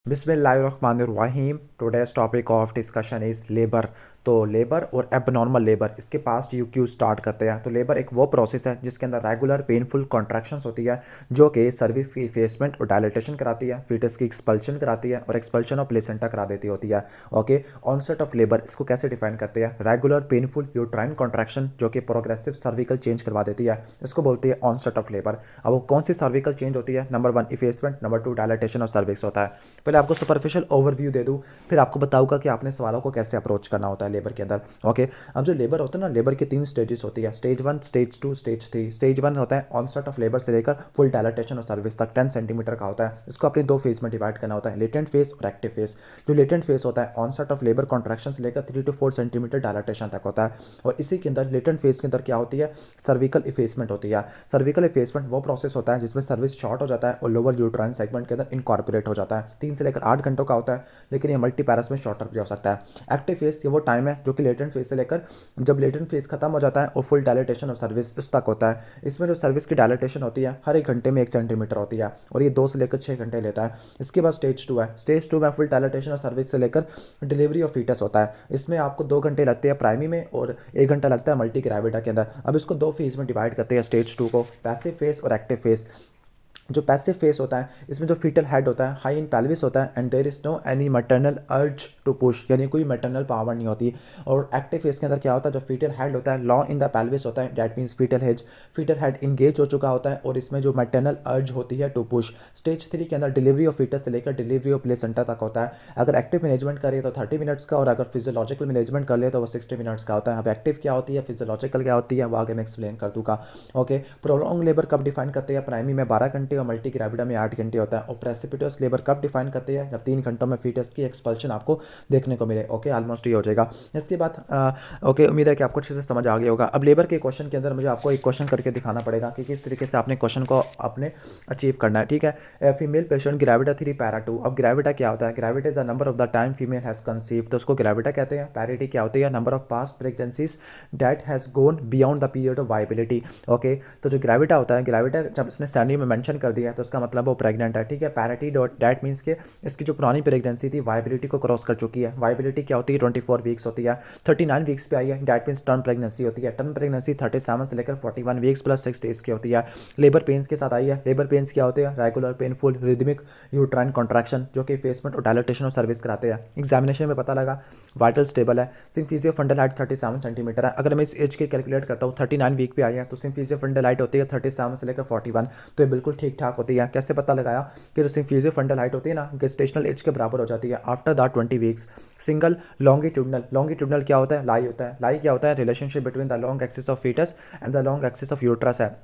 बिस्मिल्लाहिर्रहमानिर्रहीम। Today's topic of discussion is labour. तो labour और एबनॉर्मल लेबर, इसके पास्ट यू क्यू स्टार्ट करते हैं। तो लेबर एक वो प्रोसेस है जिसके अंदर रेगुलर पेनफुल कॉन्ट्रैक्शंस होती है जो कि सर्विस की इफेसमेंट और डायलेटेशन कराती है, फीटस की एक्सपल्शन कराती है और एक्सपल्शन ऑफ प्लेसेंटा करा देती होती है। ओके, ऑनसेट ऑफ लेबर इसको कैसे डिफाइन करते हैं? रेगुलर पेनफुल यूट्राइन कॉन्ट्रैक्शन जो कि प्रोग्रेसिव सर्विकल चेंज करवा देती है, इसको बोलती है ऑनसेट ऑफ लेबर। अब वो कौन सी सर्विकल चेंज होती है? Number 1 effacement, number 2 dilatation of cervix होता है। पहले आपको सुपरफिशियल ओवरव्यू दे दूँ, फिर आपको बताऊंगा कि आपने सवालों को कैसे अप्रोच करना होता है लेबर के अंदर। ओके, अब जो लेबर होता है ना, लेबर की 3 स्टेजेस होती है, स्टेज 1, स्टेज 2, स्टेज 3। स्टेज 1 होता है ऑनसेट ऑफ लेबर से लेकर फुल डायलेटेशन और सर्विस तक 10 सेंटीमीटर का होता है। इसको अपनी दो फेज में डिवाइड करना होता है, लेटेंट फेज और एक्टिव फेज। जो लेटेंट फेज होता है ऑनसेट ऑफ लेबर कॉन्ट्रैक्शन से लेकर 3 to 4 सेंटीमीटर डायलेटेशन तक होता है। और इसी के अंदर लेटेंट फेज के अंदर क्या होती है? सर्विकल इफेसमेंट होती है। सर्विकल इफेसमेंट वो प्रोसेस होता है जिसमें सर्विस शॉर्ट हो जाता है और लोअर यूट्राइन सेगमेंट के अंदर इनकॉर्पोरेट हो जाता है। 3 से लेकर 8 घंटों का होता है, लेकिन ये मल्टी पैरस में शॉर्टर भी हो सकता है। एक्टिव फेज ये वो टाइम है जो कि लेटेंट फेज से लेकर जब लेटेंट फेज खत्म हो जाता है और फुल डायलेटेशन ऑफ सर्विस उस तक होता है। इसमें जो सर्विस की डायलेटेशन होती है हर 1 घंटे में 1 सेंटीमीटर होती है और ये 2 से लेकर 6 घंटे लेता है। इसके बाद स्टेज 2 है। स्टेज 2 में फुल डायलेटेशन ऑफ सर्विस से लेकर डिलीवरी ऑफ फीटस होता है। इसमें आपको 2 घंटे लगते हैं प्राइमी में और 1 घंटा लगता है मल्टी ग्रेविटा के अंदर। अब इसको दो फेज में डिवाइड करते हैं स्टेज 2 को, पैसिव फेज और एक्टिव फेज। जो पैसिव फेस होता है इसमें जो फीटल हेड होता है हाई इन पेल्विस होता है and there is no any maternal urge to push, यानी कोई मैटरनल पावर नहीं होती। और एक्टिव फेस के अंदर क्या होता है? जो फीटल हेड होता है लॉ इन द पेल्विस होता है, that means fetal head engage हो चुका होता है और इसमें जो मैटरनल अर्ज होती है टू पुश। स्टेज 3 के अंदर डिलीवरी ऑफ फीटस से लेकर डिलीवरी ऑफ प्लेसेंटा तक होता है। अगर एक्टिव मैनेजमेंट करिए तो 30 मिनट्स का, और अगर फिजियोलॉजिकल मैनेजमेंट कर ले तो वो 60 मिनट्स का होता है। अब एक्टिव क्या होती है, फिजियोलॉजिकल क्या होती है, वो आगे मैं एक्सप्लेन कर दूंगा। ओके, प्रोलॉन्ग लेबर कब डिफाइन करते हैं? प्राइमी में 12 घंटे और मल्टी ग्रेविटा में 8 घंटे होता है। और प्रेसिपिटस लेबर कब डिफाइन करते हैं? जब 3 घंटों में फीटस की एक्सपल्शन आपको देखने को मिले। ओके, ऑलमोस्ट ये हो जाएगा। इसके बाद ओके, उम्मीद है कि आपको अच्छे से समझ आ गया होगा। अब लेबर के क्वेश्चन के अंदर मुझे आपको एक क्वेश्चन करके दिखाना पड़ेगा कि किस तरीके से आपने क्वेश्चन को अपने अचीव करना है। ठीक है, फीमेल पेशेंट ग्रेविटा 3 पैरा 2। अब ग्रेविटा क्या होता है? Gravida is the number of the time female has conceive, तो उसको ग्रेविटा कहते हैं। पैरिटी क्या होती है? Number of past pregnancies that has gone beyond the period of viability. Okay, तो जो ग्रेविटा होता है, ग्रेविटा जब इसने स्टैंडर्ड में मेंशन कर दिया है तो उसका मतलब वो प्रेग्नेंट है। ठीक है, पैरिटी डॉट डैट मीन्स के इसकी जो पुरानी प्रेगनेंसी थी वाइबिलिटी को क्रॉस कर चुकी है। वाइबिलिटी क्या होती है? 24 वीक्स होती है। 39 वीक्स पे आई है, डैट मीन्स टर्म प्रेगनेंसी होती है। टर्म प्रेगनेंसी 37 से लेकर 41 वीक्स प्लस 6 डेज की होती है। लेबर पेन्स के साथ आई है। लेबर पेन्स क्या होते हैं? Regular painful rhythmic uterine contraction जो कि फेसमेंट और डायलेटेशन और सर्विस कराते हैं। एग्जामिनेशन में पता लगा वाइटल स्टेबल है। सिम्फिजियो फंडल हाइट 37 सेंटीमीटर है। अगर मैं इस एज की कैलकुलेट करता हूँ, 39 वीक पे आई है, तो सिम्फिजियो फंडल हाइट होती है 37 से लेकर 41, तो ये बिल्कुल ठीक ठाक होती है। कैसे पता लगाया? कि जो सिम्फिजियो फंडल हाइट होती है ना, गेस्टेशनल एज के बराबर हो जाती है after the 20 weeks. Single longitudinal क्या होता है? लाई होता है। लाई क्या होता है? Relationship between the long axis of fetus and the long axis of uterus है।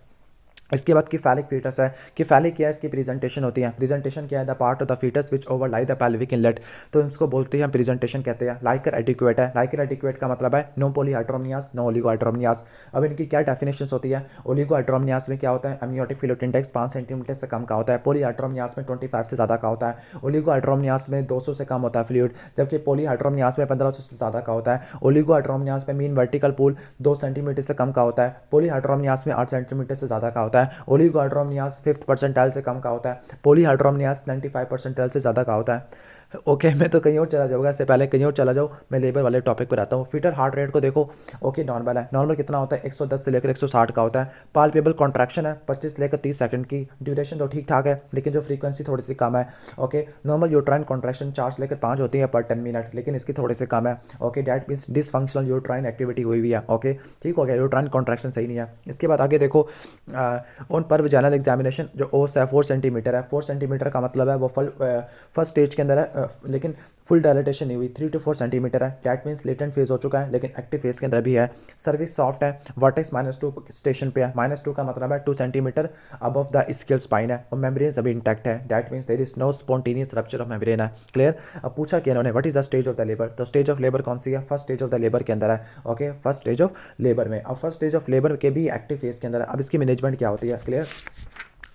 इसके बाद किफैलिक फीटस है। किफैलिक क्या है? इसकी प्रेजेंटेशन होती है। प्रेजेंटेशन क्या है? The part of the fetus which overlie the pelvic inlet, तो इसको बोलते हैं प्रेजेंटेशन कहते हैं। लाइकर एडिक्वेट है। लाइकर एडिक्वेट का मतलब है नो पॉलीहाइड्रोमनियास, नो ओलिगोहाइड्रोमनियास। अब इनकी क्या डेफिनेशन होती है? ओलिगोहाइड्रोमनियास में क्या होता है? एमनियोटिक फ्लूइड इंडेक्स 5 सेंटीमीटर से कम का होता है। पॉलीहाइड्रोमनियास में 25 से ज़्यादा का होता है। ओलिगोहाइड्रोमनियास में 200 से कम होता है फ्लूइड, जबकि पॉलीहाइड्रोमनियास में 1500 से ज़्यादा का होता है। ओलिगोहाइड्रोमनियास में मीन वर्टिकल पूल 2 सेंटीमीटर से कम का होता है। पॉलीहाइड्रोमनियास में 8 सेंटीमीटर से ज़्यादा का होता है। ओलिगोहाइड्रोमनियास 5th परसेंटाइल से कम का होता है। पॉलीहाइड्रोमनियास 95 परसेंटाइल से ज़्यादा का होता है। ओके, मैं तो कहीं और चला जाऊँगा, इससे पहले कहीं और चला जाऊँ, मैं लेबर वाले टॉपिक पर आता हूँ। फीटर हार्ट रेट को देखो। ओके, नॉर्मल है। नॉर्मल कितना होता है? 110 से लेकर 160 का होता है। पाल्पेबल कॉन्ट्रैक्शन है 25 से लेकर 30 सेकंड की। ड्यूरेशन तो ठीक ठाक है, लेकिन जो फ्रीक्वेंसी थोड़ी सी कम है। ओके, नॉर्मल यूट्राइन कॉन्ट्रैक्शन 4 से लेकर 5 होती है पर 10 मिनट, लेकिन इसकी थोड़ी सी कम है। Okay, that means dysfunctional uterine activity हुई हुई है। ओके, ठीक हो गया, यूट्राइन कॉन्ट्रैक्शन सही नहीं है। इसके बाद आगे देखो, ऑन पर वजाइनल एग्जामिनेशन जो ओस है 4 सेंटीमीटर है। 4 सेंटीमीटर का मतलब है वो फर्स्ट स्टेज के अंदर है, लेकिन फुल डायलेटेशन नहीं हुई। 3 to 4 सेंटीमीटर है, डैट मीन्स लेटेंट फेज हो चुका है, लेकिन एक्टिव फेज के अंदर भी है। सर्विस सॉफ्ट है। वर्टेक्स -2 स्टेशन पे है। -2 का मतलब है 2 centimetre above the ischial spine है और मेम्ब्रेन अभी इंटैक्ट है, that means there is no spontaneous rupture of membrane है। क्लियर? अब पूछा कि इन्होंने what is the stage of the labour, तो स्टेज ऑफ लेबर कौन सी है? First stage of the labour के अंदर है। Okay, first stage of labour में। अब फर्स्ट स्टेज ऑफ लेबर के भी एक्टिव फेज के अंदर है। अब इसकी मैनेजमेंट क्या होती है? क्लियर?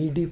ED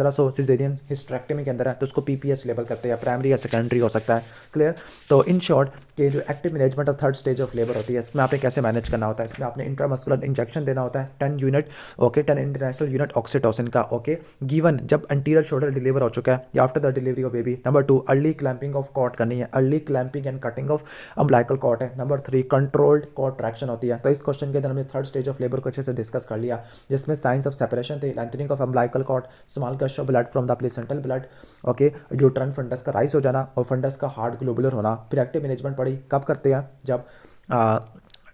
1500 सिजेरियन हिस्टेरेक्टमी के अंदर है तो उसको PPH लेबल करते हैं, प्राइमरी या सेकेंडरी हो सकता है। क्लियर। तो इन शॉर्ट कि जो active management of third stage of labour होती है इसमें आपने कैसे मैनेज करना होता है, इसमें आपने इंट्रामस्कुलर इंजेक्शन देना होता है 10 unit, okay, 10 international unit oxytocin का, ओके, गिवन जब एंटीरियर शोल्डर डिलीवर हो चुका है या after the delivery of baby. Number 2 early clamping of cord करनी है, early clamping and cutting of umbilical cord है। नंबर 3 कंट्रोल्ड कॉर्ड ट्रैक्शन होती है। तो इस क्वेश्चन के अंदर हमने थर्ड स्टेज ऑफ लेबर को अच्छे से डिस्कस कर लिया, जिसमें साइंस ऑफ सेपरेशन थे, lengthening of umbilical cord, small gush of blood from the placental blood, okay, uterine fundus का राइज हो जाना और फंडस का हार्ड ग्लोबुलर होना। फिर एक्टिव मैनेजमेंट पड़ी कब करते हैं, जब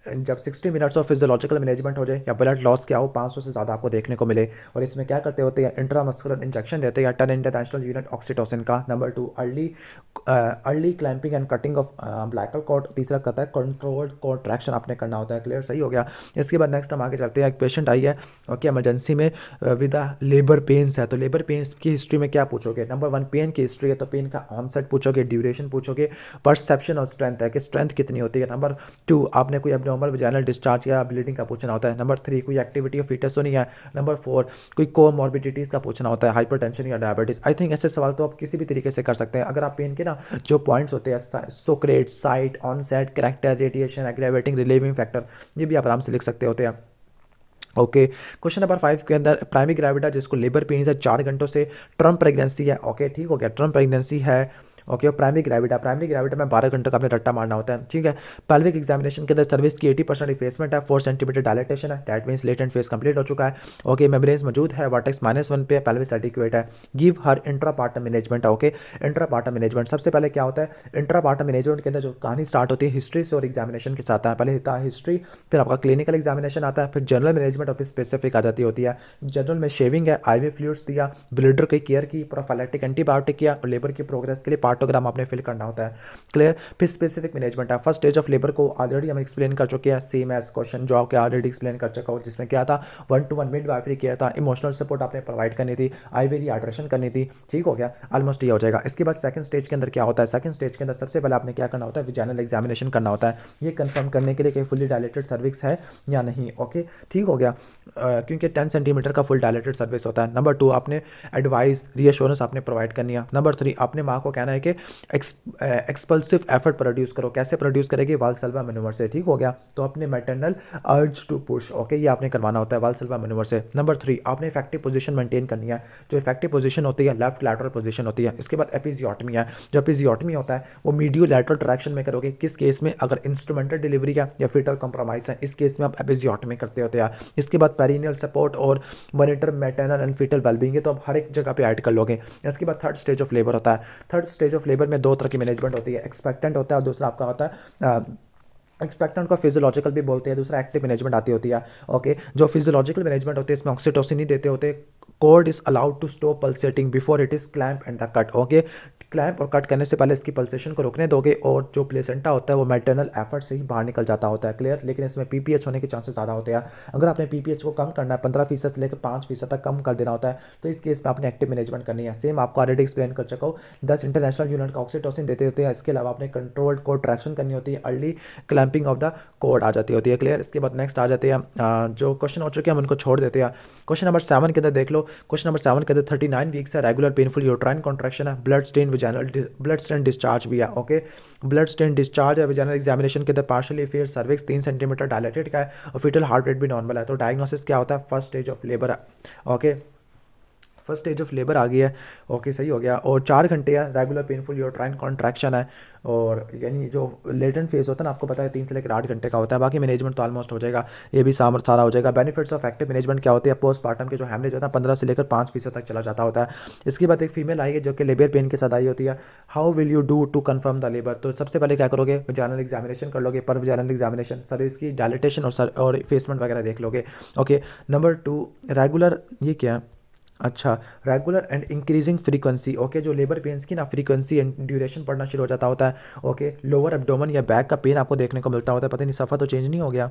60 मिनट्स ऑफ फिजियोलॉजिकल मैनेजमेंट हो जाए या ब्लड लॉस क्या हो 500 से ज़्यादा आपको देखने को मिले। और इसमें क्या करते होते हैं, इंट्रामस्कुलर इंजेक्शन देते हैं 10 इंटरनेशनल यूनिट ऑक्सीटोसिन का। Number 2 early clamping and cutting of umbilical cord. तीसरा कहता है कंट्रोल्ड कॉर्ड ट्रैक्शन आपने करना होता है। क्लियर, सही हो गया। इसके बाद नेक्स्ट हम आगे चलते हैं। एक पेशेंट आई है, ओके, इमरजेंसी में विद लेबर पेन्स है, तो लेबर पेन्स की हिस्ट्री में क्या पूछोगे। नंबर 1 पेन की हिस्ट्री है तो पेन का ऑनसेट पूछोगे, ड्यूरेशन पूछोगे, परसेप्शन और स्ट्रेंथ है कि स्ट्रेंथ कितनी होती है। नंबर 2 आपने कोई एब्नॉर्मल वजाइनल डिस्चार्ज या ब्लीडिंग का पूछना होता है। नंबर 3 कोई एक्टिविटी ऑफ फीटस तो नहीं है। नंबर 4 कोई कोमॉर्बिडिटीज़ का पूछना होता है, हाइपरटेंशन या डायबिटीज़। आई थिंक ऐसे सवाल तो आप किसी भी तरीके से कर सकते हैं। अगर आप पेन के ना जो पॉइंट्स होते हैं, SOCRATES, site, onset, character, radiation, aggravating, relieving factor, ये भी आप आराम से लिख सकते होते हैं। ओके, क्वेश्चन नंबर 5 के अंदर प्राइमरी ग्रेविटा जिसको लेबर पेन्स है 4 घंटों से, टर्म प्रेगनेंसी है, ओके, ठीक हो गया, टर्म प्रेगनेंसी है, ओके। और प्राइमरी ग्रेविटा में 12 घंटों का अपने रट्टा मारना होता है, ठीक है। पेल्विक एग्जामिनेशन के अंदर सर्विस की 80% इफेसमेंट है, 4 सेंटीमीटर डायलेटेशन है, that means latent face complete हो चुका है, ओके। मेम्ब्रेन्स मौजूद है, वर्टेक्स -1 पे, पेल्विस एडिक्वेट है। Give her intrapartum management, okay. Intrapartum management सबसे पहले क्या होता है, इंट्रापार्टम मैनेजमेंट के अंदर जो कहानी स्टार्ट होती है हिस्ट्री से और एग्जामिनेशन के साथ है। पहले होता है हिस्ट्री, फिर आपका क्लिनिकल एग्जामिनेशन आता है, फिर जनरल मैनेजमेंट और फिर स्पेसिफिक आ जाती होती है। जनरल में शेविंग है, IV फ्लूइड्स दिया, ब्लडर की केयर की, प्रोफाइलैक्टिक एंटीबायोटिक किया और लेबर की प्रोग्रेस के लिए पार्टोग्राम आपने फिल करना होता है। क्लियर। फिर स्पेसिफिक मैनेजमेंट है। फर्स्ट स्टेज ऑफ लेबर को ऑलरेडी हम एक्सप्लेन कर चुके हैं, सेम एज क्वेश्चन जो आपके ऑलरेडी एक्सप्लेन कर चुका हूं, जिसमें क्या था 1-to-1 मिडवाइफरी केयर था, इमोशनल सपोर्ट आपने प्रोवाइड करनी थी, IV हाइड्रेशन करनी थी, ठीक हो गया, ऑलमोस्ट ये हो जाएगा। इसके बाद सेकंड स्टेज के अंदर क्या होता है, सेकंड स्टेज के अंदर सबसे पहले आपने क्या करना होता है, विजाइनल एग्जामिनेशन करना होता है, ये कंफर्म करने के लिए कि फुली डायलेटेड सर्विक्स है या नहीं, ओके, ठीक हो गया, क्योंकि 10 सेंटीमीटर का फुल डायलेटेड सर्विस होता है। नंबर 2 आपने एडवाइस रियश्योरेंस आपने प्रोवाइड करनी है। नंबर 3 आपने माँ को कहना है कि एक्सपल्सिव एफर्ट प्रोड्यूस करो, कैसे प्रोड्यूस करेगी, वाल्सल्वा मैन्यूवर से, ठीक हो गया। तो अपने maternal urge to push, okay, ये आपने करवाना होता है वाल्सल्वा मैन्यूवर से। नंबर 3 आपने इफेक्टिव पोजीशन मेंटेन करनी है, जो इफेक्टिव पोजीशन होती है लेफ्ट लैटरल पोजीशन होती है। इसके बाद एपिजियोटमी है, जो एपिजियोटमी होता है वो मीडियो लैटरल ट्रैक्शन में करोगे, किस केस में, अगर इंस्ट्रूमेंटल डिलीवरी है या फीटल कॉम्प्रोमाइज है, इस केस में आप एपिजियोटमी करते होते हैं। इसके बाद पेरिनियल सपोर्ट और monitor maternal and fetal wellbeing है, तो आप हर एक जगह पे ऐड कर लोगे। इसके बाद थर्ड स्टेज ऑफ लेबर होता है। थर्ड स्टेज ऑफ लेबर में 2 तरह की मैनेजमेंट होती है, एक्सपेक्टेंट होता है और दूसरा आपका होता है एक्सपेक्टेंट को फिजियोलॉजिकल भी बोलते हैं, दूसरा एक्टिव मैनेजमेंट आती होती है, ओके। जो फिजियोलॉजिकल मैनेजमेंट होती है इसमें ऑक्सीटोसिन नहीं देते होते, cord is allowed to stop pulsating before it is clamp and the cut, okay. Clamp और कट करने से पहले इसकी पल्सेशन को रोकने दोगे और जो प्लेसेंटा होता है वो मैटरनल एफर्ट से ही बाहर निकल जाता होता है, क्लियर। लेकिन इसमें PPH होने के चांसेस ज़्यादा होते हैं। अगर आपने PPH को कम करना है 15% से लेकर 5% तक कम कर देना होता है, तो इस केस में आपने एक्टिव मैनेजमेंट करनी है। सेम आपको ऑलरेडी एक्सप्लेन कर चुका हूँ, 10 इंटरनेशनल यूनिट का ऑक्सीटोसिन देते होते हैं। इसके अलावा आपने कंट्रोल्ड कोड ट्रैक्शन करनी होती है, early clamping of the cord आ जाती होती है, क्लियर। इसके बाद नेक्स्ट आ जाते हैं जो क्वेश्चन हो चुके हैं हम उनको छोड़ देते हैं। क्वेश्चन नंबर 7 के अंदर देख लो, क्वेश्चन नंबर 7 के अंदर 39 वीक्स है, रेगुलर पेनफुल यूट्राइन कॉन्ट्रैक्शन है, blood stain vaginal blood stain discharge भी है, ओके। ब्लड स्टेन डिस्चार्ज है, विजाइनल एग्जामिनेशन के अंदर partially fair cervix 3 centimetre dilated का है और फीटल हार्ट रेट भी नॉर्मल है। तो डायग्नोसिस क्या होता है, फर्स्ट स्टेज ऑफ लेबर है, okay, first stage of labour आ गई है, ओके, सही हो गया। और 4 घंटे है, रेगुलर पेनफुल यूट्राइन कॉन्ट्रैक्शन है, और यानी जो लेटेंट फेज होता है ना आपको पता है 3 से लेकर 8 घंटे का होता है। बाकी मैनेजमेंट तो ऑलमोस्ट हो जाएगा, ये भी सारा हो जाएगा। बेनिफिट्स ऑफ एक्टिव मैनेजमेंट क्या होती है, पोस्टमार्टम के जो हेमरेज होता है 15 से लेकर 5% तक चला जाता होता है। इसके बाद एक फीमेल आई है जो कि लेबर पेन के साथ आई होती है। How will you do to confirm the labour, तो सबसे पहले क्या करोगे, वजाइनल एग्जामिनेशन कर लोगे, पर वजाइनल एग्जामिनेशन सर इसकी डायलिटेशन और फेसमेंट वगैरह देख लोगे, ओके। नंबर 2 रेगुलर, ये क्या है, अच्छा, regular and increasing frequency, okay. जो लेबर पेन्स की ना फ्रीक्वेंसी एंड ड्यूरेशन पड़ना शुरू हो जाता होता है, ओके। लोअर एब्डोमन या बैक का पेन आपको देखने को मिलता होता है, पता नहीं सफ़ा तो चेंज नहीं हो गया,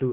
2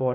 4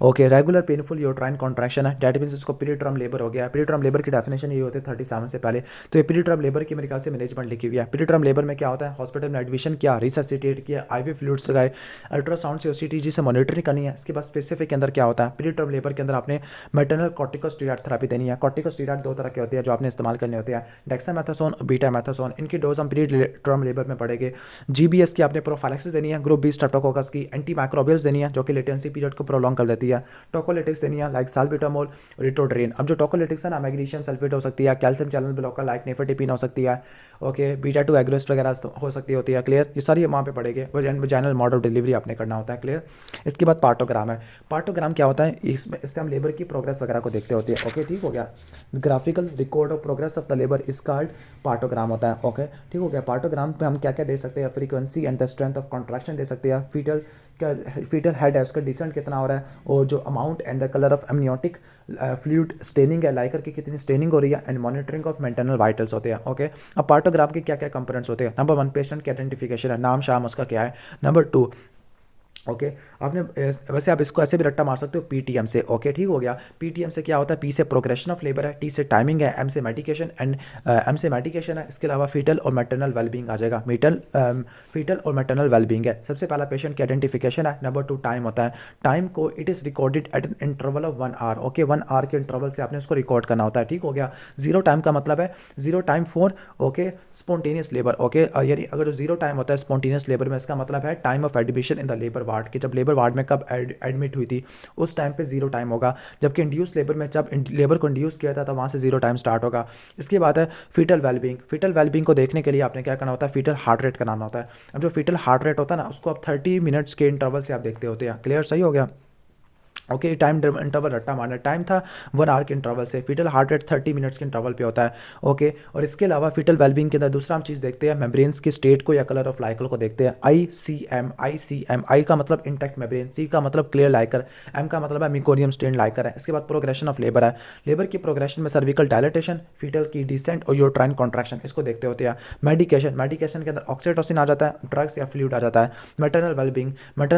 okay, regular painful uterine contraction है, डेट मीन्स इसको पीरियड टर्म लेबर हो गया। पीरियड टर्म लेबर की डेफिनेशन ये होती है 37 से पहले। तो ये पीरियड टर्म लेबर की मेरे ख्याल से मैनेजमेंट लिखी हुई है। पीरियड टर्म लेबर में क्या होता है, हॉस्पिटल में एडमिशन किया, रिससिटेट किया, आईवी फ्लूइड्स लगाए, अल्ट्रासाउंड से ओसीटीजी से मॉनिटरिंग करनी है। इसके बाद स्पेसिफिक के अंदर क्या होता है, पीरियड टर्म लेबर के अंदर आपने मैटरनल कॉर्टिकोस्टेरॉइड थेरेपी देनी है। कॉर्टिकोस्टेरॉइड दो तरह के होते हैं जो आपने इस्तेमाल करने होते हैं, डेक्सामेथासोन और बीटामेथासोन। इनकी डोज हम पीरियड टर्म लेबर में पड़ेंगे। जीबीएस की आपने प्रोफाइलेक्सिस देनी है, ग्रुप बी स्ट्रेप्टोकोकस की, एंटी माइक्रोबियल्स देनी है जो कि लेटेंसी पीरियड को प्रोलॉन्ग कर देती है, टोकोलिटिक्स देनी है लाइक साल्बिटामोल, रिटोड्रेन। अब जो टोकोलिटिक्स है ना, मैग्नीशियम सल्फेट हो सकती है, कैल्शियम चैनल ब्लॉकर लाइक नेफेटिपिन हो सकती है, ओके, बीटा 2 एग्रेस्ट वगैरह हो सकती होती है, क्लियर। ये सारी वहाँ पे पड़ेंगे। वजाइनल मोड ऑफ डिलीवरी आपने करना होता है, क्लियर। इसके बाद पार्टोग्राम है। पार्टोग्राम क्या होता है, इससे हम लेबर की प्रोग्रेस वगैरह को देखते होते हैं, ओके, ठीक हो गया। Graphical record of progress of the labour is called partogram होता है, ओके, ठीक हो गया। पार्टोग्राम पे हम क्या क्या दे सकते हैं, frequency and the strength of contraction दे सकते हैं, फीटल हेड है उसका डिसेंट कितना हो रहा है, और जो amount and the colour of amniotic fluid staining है, लाइकर की कितनी स्टेनिंग हो रही है, एंड मॉनिटरिंग ऑफ मेंटेनल वाइटल्स होते हैं, ओके। अब पार्टोग्राफ के क्या क्या कंपोनेंट्स होते हैं, नंबर 1 पेशेंट की आइडेंटिफिकेशन है, नाम शाम उसका क्या है। नंबर 2, ओके, आपने वैसे आप इसको ऐसे भी रट्टा मार सकते हो पीटीएम से, ओके, ठीक हो गया। पीटीएम से क्या होता है, पी से प्रोग्रेशन ऑफ लेबर है, टी से टाइमिंग है, एम से मेडिकेशन एंड एम से मेडिकेशन है। इसके अलावा फीटल और मैटरनल वेलबींग आ जाएगा, फीटल और मैटरनल वेलबींग है। सबसे पहला पेशेंट की आइडेंटिफिकेशन है। नंबर 2 टाइम होता है। टाइम को it is recorded at an interval of 1 hour, okay, 1 hour के इंटरवल से आपने उसको रिकॉर्ड करना होता है, ठीक हो गया। जीरो टाइम का मतलब है zero time for, okay, spontaneous labour, okay, यानी अगर जो जीरो टाइम होता है स्पॉन्टेनियस लेबर में, इसका मतलब है time of admission in the labour ward, कि जब लेबर वार्ड में कब एडमिट हुई थी उस टाइम पे जीरो टाइम होगा। जबकि इंड्यूस लेबर में जब लेबर को इंड्यूस किया था तो वहाँ से जीरो टाइम स्टार्ट होगा। इसके बाद है फीटल वेलबींग। फीटल वेलबींग को देखने के लिए आपने क्या करना होता है, फीटल हार्ट रेट कराना होता है। अब जो फीटल हार्ट रेट होता है ना, उसको आप 30 मिनट्स के इंटरवल से आप देखते होते हैं, क्लियर, सही हो गया। ओके, टाइम इंटरवल रट्टा मारना, टाइम था 1 आवर के इंटरवल से, फीटल हार्ट रेट 30 मिनट्स के इंटरवल पे होता है, ओके। और इसके अलावा फीटल वेलबींग के अंदर दूसरा हम चीज़ देखते हैं, मेम्ब्रेन्स की स्टेट को या कलर ऑफ लाइकर को देखते हैं। आई का मतलब इंटैक्ट मेम्ब्रेन, सी का मतलब क्लियर लाइकर, एम का मतलब है मिकोनियम स्टेन लाइकर है। इसके बाद प्रोग्रेशन ऑफ लेबर है। लेबर की प्रोग्रेशन में सर्विकल डायलेटेशन, फीटल की डिसेंट और यूट्राइन कॉन्ट्रैक्शन, इसको देखते होते हैं। मेडिकेशन के अंदर ऑक्सीटोसिन आ जाता है, ड्रग्स या फ्लूइड आ जाता है। मैटरनल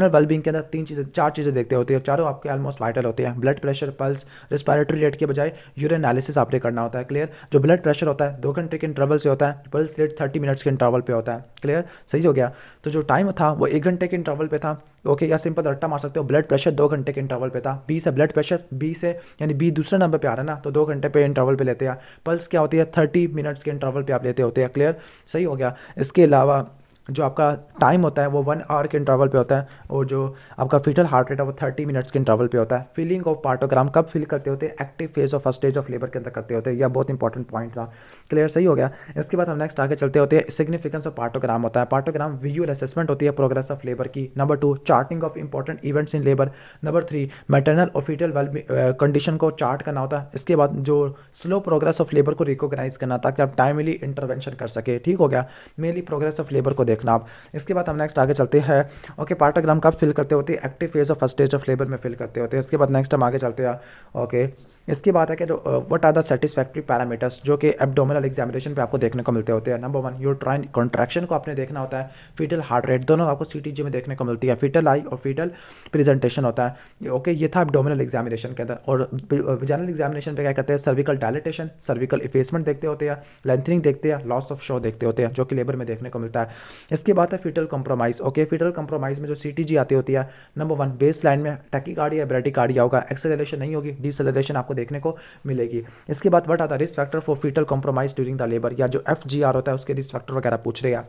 वेलबींग के अंदर चार चीज़ें देखते होते हैं, चारों आपके ऑलमोस्ट वाइटल होते हैं। Blood pressure, pulse, respiratory rate के बजाय यूरिन एनालिसिस आपने करना होता है, क्लियर। जो ब्लड प्रेशर होता है 2 घंटे के इंटरवल से होता है, पल्स रेट 30 मिनट्स के इंटरवल पे होता है, क्लियर, सही हो गया। तो जो टाइम था वो 1 घंटे के इंटरवल पे था, ओके, या सिंपल रट्टा मार सकते हो, ब्लड प्रेशर 2 घंटे के इंटरवल पे था। बी से ब्लड प्रेशर, बी से यानी बी दूसरे नंबर पे आ रहा है ना, तो 2 घंटे पे इंटरवल पे लेते हैं। पल्स क्या होती है, 30 मिनट्स के इंटरवल पे आप लेते होते हैं, क्लियर, सही हो गया। इसके अलावा जो आपका टाइम होता है वो 1 आवर के इंटरवल पे होता है, और जो आपका फीटल हार्ट रेट है वो 30 मिनट्स के इंटरवल पे होता है। फिलिंग ऑफ पार्टोग्राम कब फिल करते होते हैं, active phase of first stage of labour के अंदर करते होते हैं, यह बहुत इंपॉर्टेंट पॉइंट था, क्लियर, सही हो गया। इसके बाद हम नेक्स्ट आगे चलते होते हैं, सिग्निफिकेंस ऑफ पार्टोग्राम होता है। पार्टोग्राम विजुअल असेसमेंट होती है प्रोग्रेस ऑफ लेबर की। Number 2 charting of important events in labour. Number 3 maternal और फीटल कंडीशन को चार्ट करना होता है। इसके बाद जो स्लो प्रोग्रेस ऑफ लेबर को रिकॉग्नाइज करना ताकि आप टाइमली इंटरवेंशन कर सके, ठीक हो गया। मेनली प्रोग्रेस ऑफ लेबर को देखना आप। इसके बाद हम नेक्स्ट आगे चलते हैं, ओके, पार्टोग्राम कब फिल करते होते हैं, active phase of first stage of labour में फिल करते होते हैं। इसके बाद नेक्स्ट हम आगे चलते हैं, ओके। इसकी बात है कि जो what are the satisfactory parameters जो कि एब्डोमिनल एग्जामिनेशन पे आपको देखने को मिलते होते हैं। नंबर 1 यूट्राइन कॉन्ट्रैक्शन को आपने देखना होता है, फीटल हार्ट रेट, दोनों आपको सीटीजी में देखने को मिलती है, फीटल आई और फीटल प्रेजेंटेशन होता है, ओके। ये था एब्डोमिनल एग्जामिनेशन के अंदर। और विजाइनल एग्जामिनेशन पे क्या करते हैं, सर्विकल डायलेटेशन, सर्विकल इफेसमेंट देखते होते हैं, लेंथनिंग देखते हैं, लॉस ऑफ शो देखते होते हैं, जो कि लेबर में देखने को मिलता है। इसके बाद है fetal compromise, okay. Fetal compromise में जो सीटीजी आती होती है, नंबर 1 बेस लाइन में टैकीकार्डिया या ब्रैडीकार्डिया होगा, एक्सेलरेशन नहीं होगी, डिसेलरेशन आपको देखने को मिलेगी। इसके बाद what are the risk factor for fetal compromise during the labour, या जो एफजीआर होता है उसके रिस्क फैक्टर वगैरह पूछ रहे हैं,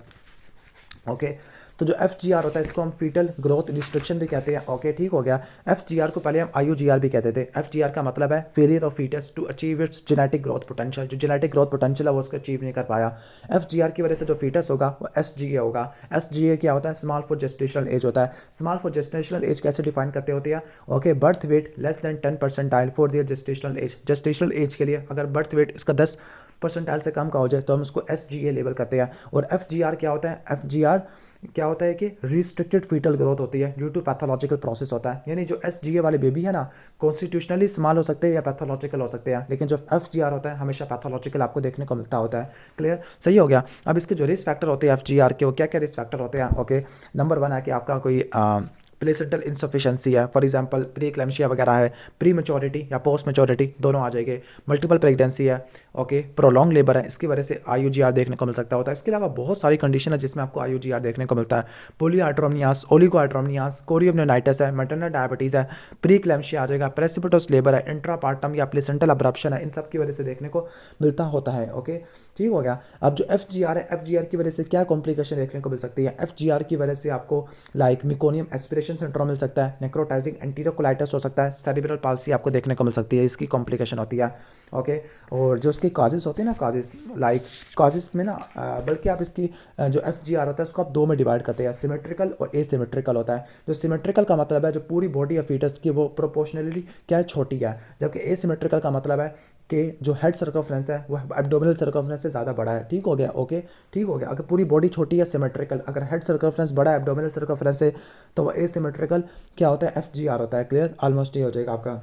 ओके। तो जो एफजीआर होता है इसको हम फीटल ग्रोथ रिस्ट्रिक्शन भी कहते हैं, ओके, ठीक हो गया। एफजीआर को पहले हम आईयूजीआर भी कहते थे। एफजीआर का मतलब है failure of fetus to achieve its genetic growth potential, जो जेनेटिक ग्रोथ पोटेंशियल है वो उसको अचीव नहीं कर पाया। एफजीआर की वजह से जो फीटस होगा वो एसजीए होगा। एसजीए क्या होता है, स्मॉल फॉर जेस्टेशनल एज होता है। स्मॉल फॉर जेस्टेशनल एज कैसे डिफाइन करते होते हैं, okay, birth weight less than 10 percentile for their gestational age. Gestational age के लिए अगर बर्थ वेट इसका 10 परसेंटाइल से कम का हो जाए तो हम उसको एसजीए लेबल करते हैं। और एफजीआर क्या होता है, एफजीआर क्या होता है कि रिस्ट्रिक्टेड फीटल ग्रोथ होती है ड्यू टू पैथोलॉजिकल प्रोसेस होता है। यानी जो एसजीए वाले बेबी है ना, कॉन्स्टिट्यूशनली स्मॉल हो सकते हैं या पैथोलॉजिकल हो सकते हैं, लेकिन जो एफजीआर होता है हमेशा पैथोलॉजिकल आपको देखने को मिलता होता है, क्लियर, सही हो गया। अब इसके जो रिस्क फैक्टर होते हैं एफजीआर के, वो क्या क्या रिस्क फैक्टर होते हैं, ओके। नंबर 1 है कि आपका कोई प्लेसेंटल इंसफिशिएंसी है, फॉर एग्जांपल प्री क्लैम्शिया वगैरह है, प्री मैच्योरिटी या पोस्ट मैच्योरिटी दोनों आ जाएंगे, मल्टीपल प्रेगनेंसी है, ओके, प्रोलॉन्ग लेबर है, इसकी वजह से IUGR देखने को मिल सकता होता है। इसके अलावा बहुत सारी कंडीशन है जिसमें आपको IUGR देखने को मिलता है, पोलीआर्ट्रोमनियास, ओलिगोआर्ट्रोमनियास, कोरियोमनियोनाइटिस है, मैटरनल डायबिटीज़ है, प्री क्लैम्शिया आ जाएगा, प्रेसिपिटोस लेबर है, इंट्रापार्टम या प्लेसेंटल अब्रप्शन है, इन सब की वजह से देखने को मिलता होता है। ओके, ठीक हो गया। अब जो FGR है, FGR की वजह से क्या कॉम्प्लिकेशन देखने को मिल सकती है? FGR की वजह से आपको लाइक मिकोनियम एस्पिरेशन सिंड्रोम मिल सकता है, नेक्रोटाइजिंग एंटीरोकोलाइटिस हो सकता है, सेरिब्रल पाल्सी आपको देखने को मिल सकती है, इसकी कॉम्प्लिकेशन होती है। ओके, और जो उसकी काजेस होती है ना, काजेस लाइक काजेस में ना बल्कि आप इसकी जो FGR होता है उसको आप दो में डिवाइड करते हैं, सिमेट्रिकल और एसिमेट्रिकल होता है। जो सिमेट्रिकल का मतलब है जो पूरी बॉडी ऑफ फीटस की वो प्रोपोर्शनली क्या है, छोटी है, जबकि एसिमेट्रिकल का मतलब है कि जो हेड सर्कमफ्रेंस है वो एब्डोमिनल सर्कमफ्रेंस से ज़्यादा बड़ा है। ठीक हो गया, ओके, ठीक हो गया। अगर पूरी बॉडी छोटी है सिमेट्रिकल, अगर हेड सर्कमफ्रेंस बड़ा है एब्डोमिनल सर्कमफ्रेंस से तो वो एसिमेट्रिकल क्या होता है, FGR होता है। क्लियर, ऑलमोस्ट ये हो जाएगा आपका।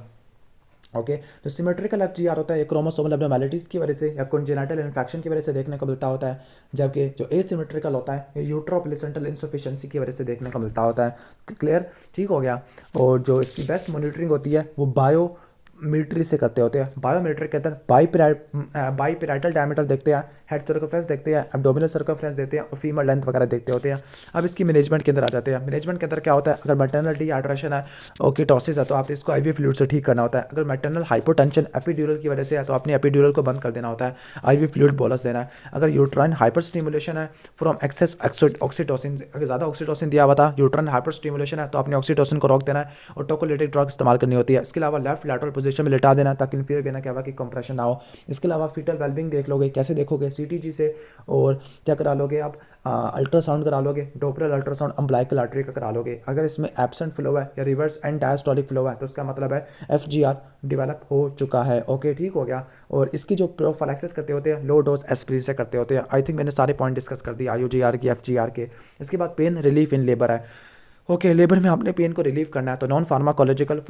ओके, तो सिमेट्रिकल FGR होता है ये क्रोमोसोमल एब्नॉर्मैलिटीज़ की वजह से या कॉन्जेनिटल इन्फेक्शन की वजह से देखने को मिलता होता है, जबकि जो एसिमेट्रिकल होता है ये यूट्रो प्लेसेंटल इंसफिशिएंसी की वजह से देखने को मिलता होता है। क्लियर, ठीक हो गया। और जो इसकी बेस्ट मॉनिटरिंग होती है वो बायोमीट्री से करते होते हैं। बायोमीट्री के अंदर बाईपेराइटल डायमीटर देखते हैं, हेड सर्कमफ्रेंस देखते हैं, एब्डोमिनल सर्कमफ्रेंस देखते हैं और फीमर लेंथ वगैरह देखते होते हैं। अब इसकी मैनेजमेंट के अंदर आ जाते हैं। मैनेजमेंट के अंदर क्या होता है, अगर मैटरनल डिहाइड्रेशन है, ओकेटोसिस है, तो आपने इसको IV फ्लूइड से ठीक करना होता है। अगर मैटरनल हाइपोटेंशन एपिड्यूरल की वजह से है तो आपने एपिड्यूरल को बंद कर देना होता है, IV फ्लूइड बोलस देना है। अगर यूट्राइन हाइपर स्टिमुलेशन है फ्रॉम एक्सेस ऑक्सीटोसिन, अगर ज़्यादा ऑक्सीटोसिन दिया हुआ था, यूट्राइन हाइपर स्टिमुलेशन है तो आपने ऑक्सीटोसिन को रोक देना है और टोकोलिटिक ड्रग इस्तेमाल करनी होती है। इसके अलावा लेफ्ट लैटरल पोजीशन में लेटा देना ताकि इंफीरियर वेना कैवा की कंप्रेशन ना हो। इसके अलावा फीटल वेलबिंग देख लोगे, कैसे देखोगे, CTG से, और क्या करा लोगे आप, अल्ट्रासाउंड करा लोगे, डोपलर अल्ट्रासाउंड अम्बिलिकल आर्टरी का करा लोगे। अगर इसमें एब्सेंट फ्लो है या रिवर्स एंड डायस्टोलिक फ्लो है तो उसका मतलब है FGR डेवलप हो चुका है। ओके, ठीक हो गया। और इसकी जो प्रोफिलैक्सिस करते होते हैं लो डोज एस्प्रिन से करते होते हैं। आई थिंक मैंने सारे पॉइंट डिस्कस कर दिए IUGR की, FGR के। इसके बाद पेन रिलीफ इन लेबर है। ओके, लेबर में आपने पेन को रिलीव करना है तो नॉन फार्माकोलॉजिकल,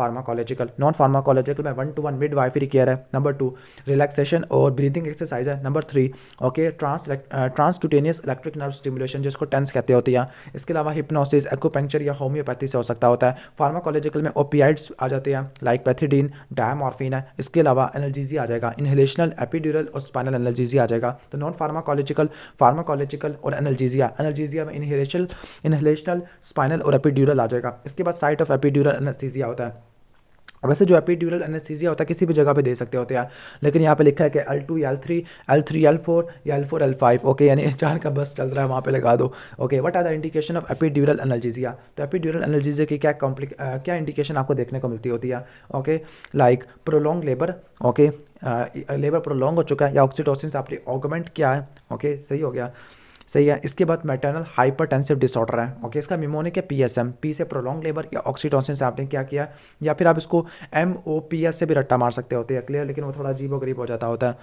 नॉन फार्माकोलॉजिकल में 1-to-1 मिडवाइफरी केयर है। नंबर 2 रिलैक्सेशन और ब्रीदिंग एक्सरसाइज है। Number 3 okay, transcutaneous electric nerve stimulation जिसको टेंस कहते होती है। इसके अलावा हिप्नोसिस, एक्यूपंक्चर या होम्योपैथी से हो सकता होता है। फार्माकोलॉजिकल में ओपियाइड्स आ जाते हैं लाइक पैथिडीन, डायमॉर्फिन है। इसके अलावा एनाल्जेसिया आ जाएगा, इनहेलेशनल, एपिड्यूरल और स्पाइनल एनाल्जेसिया आ जाएगा। तो नॉन फार्माकोलॉजिकल, फार्माकोलॉजिकल और एनाल्जेसिया में इनहेलेशनल, स्पाइनल और एपिड्यूरल आ जाएगा। इसके बाद साइट ऑफ एपिड्यूरल एनेस्थीसिया होता है। वैसे जो एपिड्यूरल एनेस्थीसिया होता है किसी भी जगह पे दे सकते होते हैं, लेकिन यहाँ पे लिखा है कि L2 या L3, L4 या L4 L5, ओके, यानी 4 का बस चल रहा है वहाँ पे लगा दो। Okay, what are the indication of epidural analgesia? तो एपिड्यूरल एनाल्जेसिया की क्या इंडिकेशन आपको देखने को मिलती होती है? Okay, like prolong labour, okay, labour prolong हो चुका है या ऑक्सीटोसिन से आपने ऑगमेंट किया है। ओके, सही हो गया, सही है। इसके बाद मैटरनल हाइपरटेंसिव डिसऑर्डर है। ओके, इसका मिमोनिक है PSM, P से प्रोलॉन्ग लेबर या ऑक्सीटोसिन से आपने क्या किया, या फिर आप इसको MOPS से भी रट्टा मार सकते होते हैं। क्लियर, लेकिन वो थोड़ा अजीबोगरीब हो जाता होता है,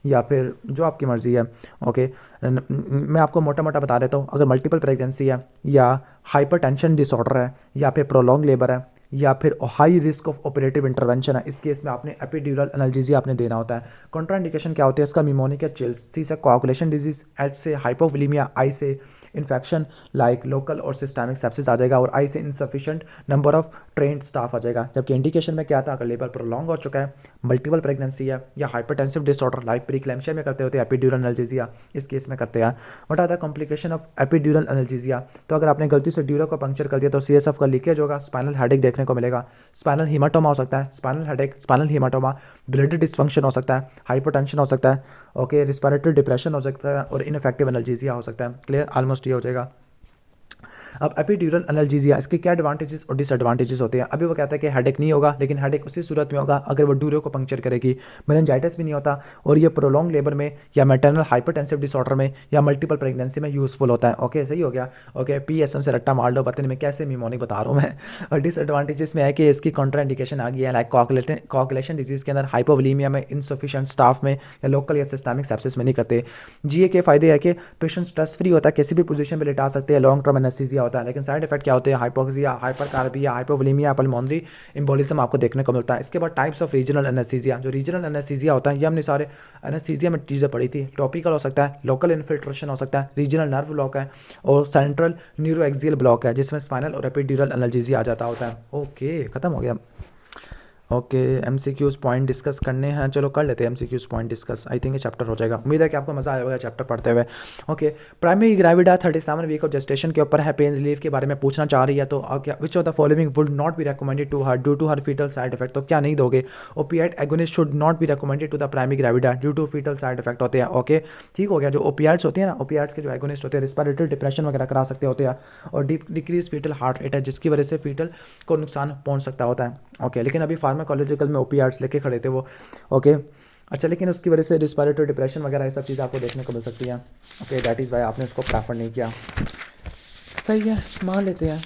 या फिर जो आपकी मर्ज़ी है। ओके, मैं आपको मोटा मोटा बता देता हूँ। अगर मल्टीपल प्रेगनेंसी है या हाइपरटेंशन डिसऑर्डर है या फिर प्रोलॉन्ग लेबर है या फिर high risk of operative intervention है, इस केस में आपने एपिड्यूरल एनाल्जेसिया आपने देना होता है। कॉन्ट्राइंडिकेशन क्या होती है इसका? मिमोनिक या चिल्स, C से कोआगुलेशन डिजीज, H से हाइपोवोलीमिया, I से इन्फेक्शन लाइक लोकल और सिस्टमिक सेप्सिस आ जाएगा, और I से insufficient number of trained staff आ जाएगा। जबकि इंडिकेशन में क्या था, अगर लेबर प्रोलॉन्ग हो चुका है, मल्टीपल प्रेगनेंसी है या हाइपरटेंसिव डिसऑर्डर लाइक प्रीक्लैम्शिया में करते होते हैं एपिड्यूरल एनाल्जेसिया, इस केस में करते हैं। What are the complication of epidural analgesia? तो अगर आपने गलती से ड्यूरा को पंक्चर कर दिया तो CSF का लीकेज होगा, स्पाइनल हेडेक देखने को मिलेगा, स्पाइनल हीमाटोमा हो सकता है, spinal headache, spinal haematoma, blood dysfunction हो सकता है, हाइपरटेंशन हो सकता है, ओके, रिस्पिरेटरी डिप्रेशन हो सकता है और इनफेक्टिव एनाल्जेसिया हो सकता है। क्लियर, ऑलमोस्ट ये हो जाएगा। अब एपिड्यूरल एनाल्जेसिया, इसके क्या एडवांटेजेस और डिसएडवांटेजेस होते हैं? अभी वो कहता है कि हेडेक नहीं होगा, लेकिन हेडेक उसी सूरत में होगा अगर वो ड्यूरो को पंक्चर करेगी। मेनिंजाइटिस भी नहीं होता, और ये प्रोलॉन्ग लेबर में या मैटरनल हाइपरटेंसिव डिसऑर्डर में या मल्टीपल प्रेगनेंसी में यूजफुल होता है। ओके, सही हो गया। ओके, PSM से रट्टा मार लो, पता नहीं मैं कैसे मिमोनिक बता रहा हूँ मैं। और डिसएडवांटेजेस में है कि इसकी कॉन्ट्राइंडिकेशन आ गई है लाइक कोआगुलेशन डिजीज के अंदर, हाइपोवोलीमिया में, इनसफिशिएंट स्टाफ में या लोकल या सिस्टमिक सेप्सिस में नहीं करते। GA के फायदे है कि पेशेंट स्ट्रेस फ्री होता है, किसी भी पोजीशन पे लेटा सकते हैं, लॉन्ग टर्म एनेस्थीसिया होता है, लेकिन साइड इफेक्ट क्या होते हैं, हाइपोक्सिया, हाइपरकार्बिया, हाइपोवोलेमिया, पल्मोनरी एम्बोलिज्म आपको देखने को मिलता है। इसके बाद टाइप्स ऑफ रीजनल एनेस्थीसिया, जो रीजनल एनेस्थीसिया होता है ये हमने सारे एनेस्थीसिया में चीज़ें पढ़ी थी। टॉपिकल हो सकता है, लोकल इन्फिल्ट्रेशन हो सकता है, रीजनल नर्व ब्लॉक है और सेंट्रल न्यूरोएक्सियल ब्लॉक है जिसमें स्पाइनल और एपिड्यूरल एनाल्जेसिया आ जाता होता है। ओके, खत्म हो गया। ओके, एमसीक्यूज़ पॉइंट डिस्कस करने हैं, चलो कर लेते हैं MCQs point discuss. I think ये चैप्टर हो जाएगा, उम्मीद है कि आपको मज़ा आया होगा चैप्टर पढ़ते हुए। Okay, primary gravida 37 week of gestation के ऊपर है, पेन रिलीफ के बारे में पूछना चाह रही है। तो क्या which of the following would not be recommended to her due to her fetal side effect, तो क्या नहीं दोगे। Opioid agonist should not be recommended to the primary gravida due to fetal side effect होते हैं। Okay, ठीक हो गया। जो ओपियाइड्स होते हैं ना, ओपियाइड्स के जो एगोनिस्ट होते हैं रिस्पिरेटरी डिप्रेशन वगैरह करा सकते होते हैं और डिक्रीज फीटल हार्ट रेट है जिसकी वजह से फीटल को नुकसान पहुंच सकता होता है। ओके, लेकिन अभी फार्माकोलॉजिकल में ओपियाइड्स लेके खड़े थे वो। ओके, अच्छा, लेकिन उसकी वजह से रिस्पिरेटरी डिप्रेशन वगैरह ये सब चीज़ें आपको देखने को मिल सकती हैं। ओके, दैट इज़ वाई आपने उसको प्रेफर नहीं किया। सही है, मान लेते हैं,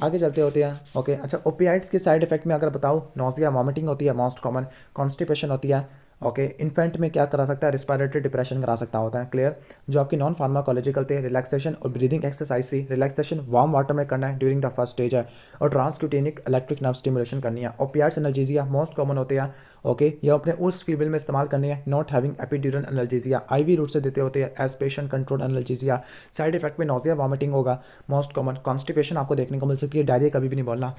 आगे चलते होते हैं। ओके, अच्छा, ओपियाइड्स के साइड इफेक्ट में अगर बताऊँ, नोजिया, वॉमिटिंग होती है मोस्ट कॉमन, कॉन्स्टिपेशन होती है। ओके, इन्फेंट में क्या करा सकता है, रिस्पिरेटरी डिप्रेशन करा सकता होता है। क्लियर। जो आपकी नॉन फार्माकोलॉजिकल थे, रिलैक्सेशन और ब्रीदिंग एक्सरसाइज थी। रिलैक्सेशन वार्म वाटर में करना है ड्यूरिंग द फर्स्ट स्टेज है और ट्रांसक्यूटेनिक इलेक्ट्रिक नर्व स्टिमुलेशन करनी है। ओपियाइड्स एनाल्जेसिया मोस्ट कॉमन होते हैं। ओके, ये अपने उस फीमेल में इस्तेमाल करनी है not having epidural analgesia, IV route से देते होते हैं as patient control analgesia. Side effect में नोजिया, वॉमिटिंग होगा मोस्ट कॉमन, कॉन्स्टिपेशन आपको देखने को मिल सकती है, डायरिया कभी भी नहीं बोलना,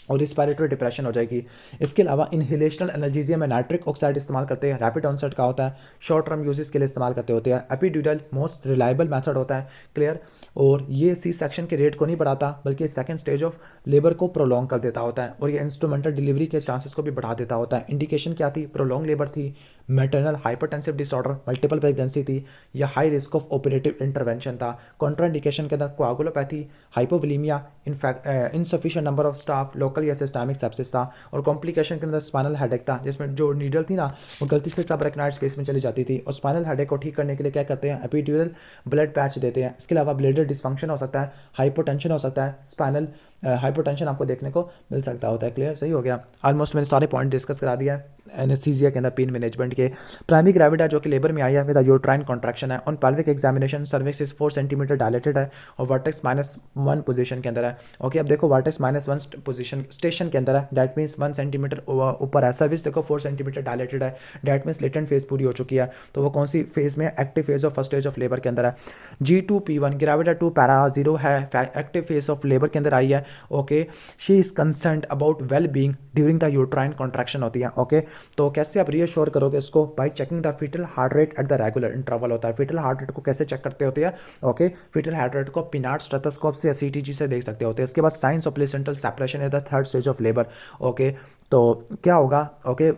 और रिस्पिरेटरी डिप्रेशन हो जाएगी। इसके अलावा इनहेलेशनल एनाल्जेसिया में नाइट्रिक ऑक्साइड इस्तेमाल करते हैं, रैपिड ऑनसेट का होता है, शॉर्ट टर्म यूजेस के लिए इस्तेमाल करते होते हैं। एपिड्यूरल मोस्ट रिलायबल मेथड होता है। क्लियर। और ये सी सेक्शन के रेट को नहीं बढ़ाता बल्कि सेकंड स्टेज ऑफ लेबर को प्रोलॉन्ग कर देता होता है और ये इंस्ट्रूमेंटल डिलीवरी के चांसेस को भी बढ़ा देता होता है। इंडिकेशन क्या थी, प्रोलॉन्ग लेबर थी, maternal hypertensive disorder, multiple pregnancy थी या high risk of operative intervention था। कॉन्ट्राइंडिकेशन के अंदर coagulopathy, hypovolemia, insufficient number of staff, local या सिस्टमिक सेप्सिस था और कॉम्प्लिकेशन के अंदर स्पाइनल हेडेक था जिसमें जो नीडल थी ना वो गलती से सबरेक्नाइड स्पेस में चली जाती थी। और स्पाइनल हेडेक को ठीक करने के लिए क्या करते हैं, एपिड्यूरल ब्लड पैच देते हैं। इसके अलावा ब्लेडर डिस्फंक्शन हो सकता है, हाइपोटेंशन हो सकता है, स्पाइनल हाइपोटेंशन आपको देखने को मिल सकता होता है। क्लियर, सही हो गया। ऑलमोस्ट मैंने सारे पॉइंट डिस्कस करा दिया है एनेस्थीसिया के अंदर पेन मैनेजमेंट के। प्राइमरी ग्रेविडा जो कि लेबर में आई है विद यूट्राइन कॉन्ट्रैक्शन है। On pelvic examination cervix is 4 centimetre dilated है और वर्टेक्स -1 पोजीशन के अंदर है। ओके, अब देखो वर्टेक्स -1 पोजीशन स्टेशन के अंदर है, डैट मीन्स 1 सेंटीमीटर ऊपर है। सर्विस देखो 4 सेंटीमीटर डायलेटेड है, डैट मीन्स लेटेंट फेज पूरी हो चुकी है। तो वो कौन सी फेज में, active phase of first stage of labour के अंदर है। G2P1 ग्रेविडा 2 पैरा 0 है, एक्टिव फेज ऑफ लेबर के अंदर आई है। Okay, she is concerned about well being during the uterine contraction होती है। ओके, तो कैसे आप रीअश्योर करोगे इसको, by checking the fetal heart rate at the regular interval होता है। फीटल हार्ट रेट को कैसे चेक करते होते हैं, ओके, फीटल हार्ट रेट को पिनाट स्टेथोस्कोप से या सीटीजी से देख सकते होते हैं। इसके बाद signs of placental separation at the third stage of labour. Okay, तो क्या होगा, ओके,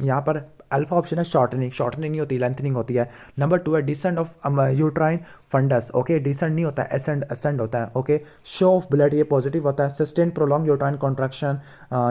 यहाँ पर अल्फा ऑप्शन है शॉर्टनिंग, शॉर्टनिंग नहीं होती, लेंथनिंग होती है। नंबर 2 है descent of uterine fundus. Okay, descent नहीं होता है, असेंड होता है। ओके, शो ऑफ ब्लड ये पॉजिटिव होता है। सस्टेन प्रोलॉन्ग यूट्राइन कॉन्ट्रैक्शन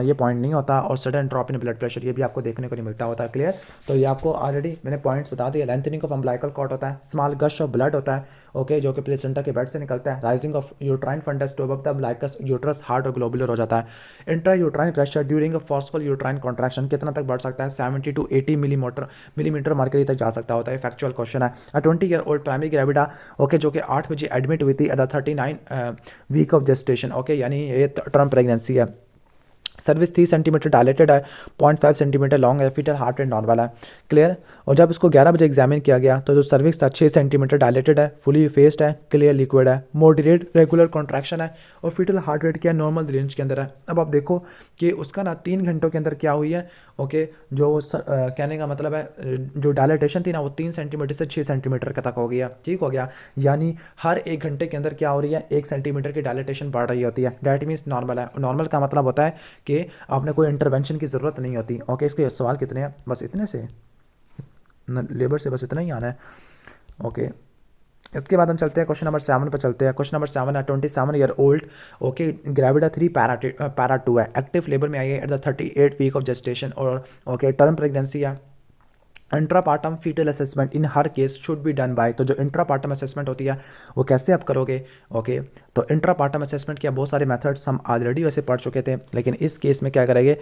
ये पॉइंट नहीं होता और sudden drop in blood pressure ये भी आपको देखने को नहीं मिलता होता है। क्लियर, तो ये आपको ऑलरेडी मैंने पॉइंट्स बता दिए। लेंथनिंग ऑफ अम्बिलिकल कॉर्ड होता है, स्मॉल गश ऑफ ब्लड होता है, ओके, जो कि प्लेसेंटा के बेड से निकलता है। Rising of uterine fundus to above the umbilicus uterus hard और ग्लोबुलर हो जाता है। Intra uterine pressure during a forceful uterine contraction कितना तक बढ़ सकता है, 70 to 80 मिलीमीटर मरकरी तक जा सकता होता है। फैक्चुअल क्वेश्चन है। 20 year old primary gravida, okay, जो कि 8 बजे एडमिट हुई थी at the 39 week of gestation. Okay, यानी ये टर्म प्रेगनेंसी है। सर्विस 3 सेंटीमीटर डायलेटेड है, 0.5 सेंटीमीटर लॉन्ग है, फीटल हार्ट रेट नॉर्मल है। क्लियर, और जब इसको 11 बजे एग्जामिन किया गया तो जो सर्विक्स था 6 सेंटीमीटर डायलेटेड है, फुली फेस्ड है, क्लियर लिक्विड है, मॉडरेट रेगुलर कॉन्ट्रैक्शन है और फीटल हार्ट रेट क्या है, नॉर्मल रेंज के अंदर है। अब आप देखो कि उसका ना 3 घंटों के अंदर क्या हुई है। ओके, जो कहने का मतलब है जो डायलेटेशन थी ना वो 3 सेंटीमीटर से 6 सेंटीमीटर का तक हो गया। ठीक हो गया, यानी हर 1 घंटे के अंदर क्या हो रही है, 1 सेंटीमीटर की डायलेटेशन बढ़ रही होती है। डैट मीन्स नॉर्मल है। नॉर्मल का मतलब होता है कि आपने कोई इंटरवेंशन की ज़रूरत नहीं होती। ओके, इसके सवाल कितने हैं, बस इतने से लेबर से बस इतना ही आना है। ओके, इसके बाद हम चलते हैं क्वेश्चन नंबर 7 पर चलते हैं। क्वेश्चन नंबर 7 है 27 year old, okay, gravida 3 para 2 है, एक्टिव लेबर में आई है at the 38 week of gestation और ओके, टर्म प्रेगनेंसी है। Intrapartum fetal assessment in her case should be done by. तो जो इंट्रापार्टम असेसमेंट होती है वो कैसे आप करोगे? ओके, तो इंट्रापार्टम असेसमेंट के बहुत सारे मेथड्स हम ऑलरेडी वैसे पढ़ चुके थे, लेकिन इस केस में क्या करेंगे?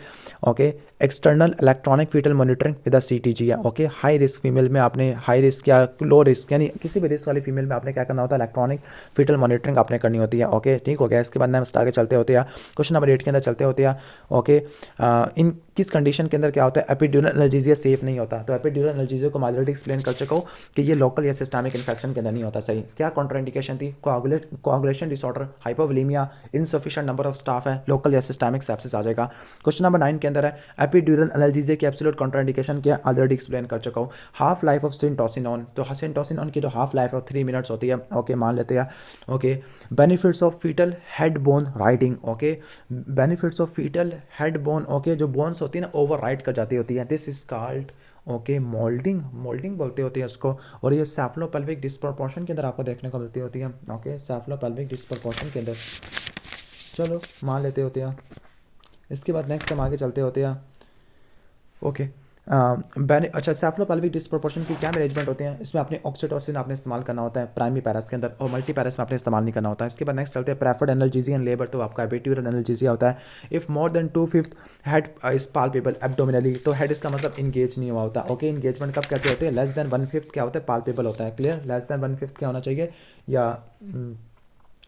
Okay, external electronic fetal monitoring with CTG है। ओके, हाई रिस्क फीमेल में आपने हाई रिस्क या लो रिस्क यानी किसी भी रिस्क वाली फीमेल में आपने क्या करना होता है? इलेक्ट्रॉनिक फीटल मॉनिटरिंग आपने करनी होती है। ओके, ठीक हो गया। इसके बाद नेक्स्ट आगे चलते होते हैं, क्वेश्चन नंबर 8 के अंदर चलते होते हैं। ओके, इन किस कंडीशन के अंदर क्या होता है? एपिड्यूरल एनाल्जेसिया सेफ नहीं होता। तो एपिड्यूरल एनाल्जेसिया को मैं ऑलरेडी एक्सप्लेन कर चुका हूँ कि ये लोकल या सिस्टमिक इन्फेक्शन के अंदर नहीं होता। सही, क्या कॉन्ट्राइंडिकेशन थी? Coagulation disorder, hypovolaemia, insufficient number of staff है, लोकल या सिस्टमिक सेप्सिस आ जाएगा। क्वेश्चन नंबर 9 के अंदर है एपिड्यूरल एनाल्जेसिया की एब्सोल्यूट कॉन्ट्राइंडिकेशन क्या, ऑलरेडी एक्सप्लेन कर चुका हूँ। हाफ लाइफ ऑफ सिंटोसिनोन, तो सिंटोसिनोन की जो हाफ लाइफ ऑफ 3 मिनट्स होती है। ओके, मान लेते हैं। Okay, benefits of fetal head bone riding. Okay, benefits of fetal head bone, okay, जो बोन्स होती है ना ओवर राइड कर जाती होती है, this is called okay moulding, moulding बोलते होती है उसको। और ये सैफ्लोपेल्विक डिस्प्रपोर्शन के अंदर आपको देखने को मिलती होती है। ओके, सैफ्लोपेल्विक डिस्प्रपोर्शन के अंदर चलो मान लेते होते हैं। इसके बाद नेक्स्ट हम आगे चलते होते हैं। ओके, अच्छा, सैफ्लोपेल्विक डिस्प्रोपोर्शन की क्या मैनेजमेंट होते हैं? इसमें आपने ऑक्सीटोसिन आपने इस्तेमाल करना होता है प्राइमरी पैरास के अंदर, और मल्टी पैरास में आपने इस्तेमाल नहीं करना होता है। इसके बाद नेक्स्ट चलते हैं प्रेफर्ड एनाल्जेसिया इन लेबर। तो आपका एपिड्यूरल एनाल्जेसिया होता है if more than 2/5 head is palpable abdominally. तो हेड इसका मतलब इंगेज नहीं हुआ होता। ओके, इंगेजमेंट कब कहते होते हैं? लेस देन 1/5 क्या होता है? पाल्पेबल होता है। क्लियर, लेस देन 1/5 क्या होना चाहिए? या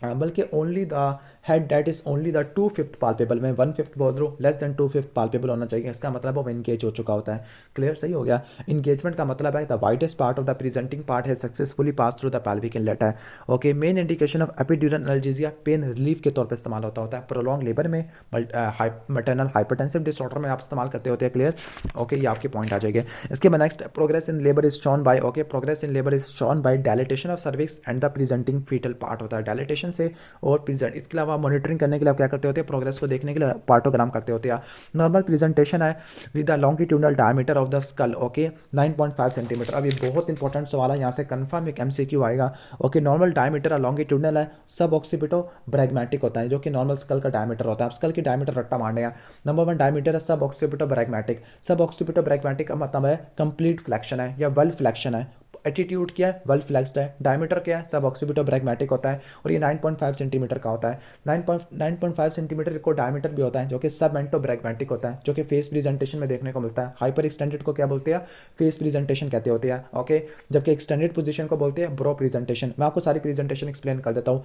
बल्कि only the head that is only the 2/5 palpable. मैं 1/5 बोल रहा हूँ, लेस देन 2/5 पाल्पेबल होना चाहिए। इसका मतलब वो इंगेज हो चुका होता है। क्लियर, सही हो गया। इंगेजमेंट का मतलब है the widest part of the presenting part है successfully pass through the pelvic inlet है। Okay, main indication of epidural analgesia pain relief के तौर पर इस्तेमाल होता है। प्रोलॉन्ग लेबर में, मैटरनल हाइपरटेंसिव डिसऑर्डर में आप इस्तेमाल करते होते हैं। क्लियर, ओके, ये आपके पॉइंट आ जाएंगे। इसके बाद next, progress in labour is shown by. Okay, progress in labour is shown by dilatation of cervix and the presenting foetal part होता है डायलेटेशन से और प्रेजेंट। इसके अलावा मॉनिटरिंग करने के लिए आप क्या करते होते हैं? प्रोग्रेस को देखने के लिए पार्टोग्राम करते होते हैं। नॉर्मल प्रेजेंटेशन है with the longitudinal diameter of the skull. Okay, 9.5 centimetre. अब ये बहुत इंपॉर्टेंट सवाल है, यहाँ से कंफर्म एक MCQ आएगा। ओके, नॉर्मल डायमीटर है, लॉन्गिट्यूडनल है, सब ऑक्सीपिटो ब्रैग्मेटिक होता है, जो कि नॉर्मल स्कल का डायमीटर होता है। आप स्कल की डायमीटर रट्टा मारने का। नंबर 1 डायमीटर है सब ऑक्सीपिटो ब्रैग्मेटिक। सब ऑक्सीपिटो ब्रैग्मेटिक का मतलब है कंप्लीट फ्लेक्शन है या वेल फ्लेक्शन है। एटीट्यूड क्या है? वेल फ्लेक्स्ड है। डायमीटर क्या है? सब ऑक्सीपिटो ब्रैग्मेटिक होता है और ये 9.5 सेंटीमीटर का होता है। 9.5 सेंटीमीटर को डायमीटर भी होता है, जो कि सब एंटो ब्रैग्मेटिक होता है, जो कि फेस प्रेजेंटेशन में देखने को मिलता है। हाइपर एक्सटेंडेड को क्या बोलते हैं? फेस प्रेजेंटेशन कहते होते हैं। ओके, जबकि एक्सटेंडेड पोजीशन को बोलते हैं ब्रो प्रेजेंटेशन। मैं आपको सारी प्रेजेंटेशन एक्सप्लेन कर देता हूँ।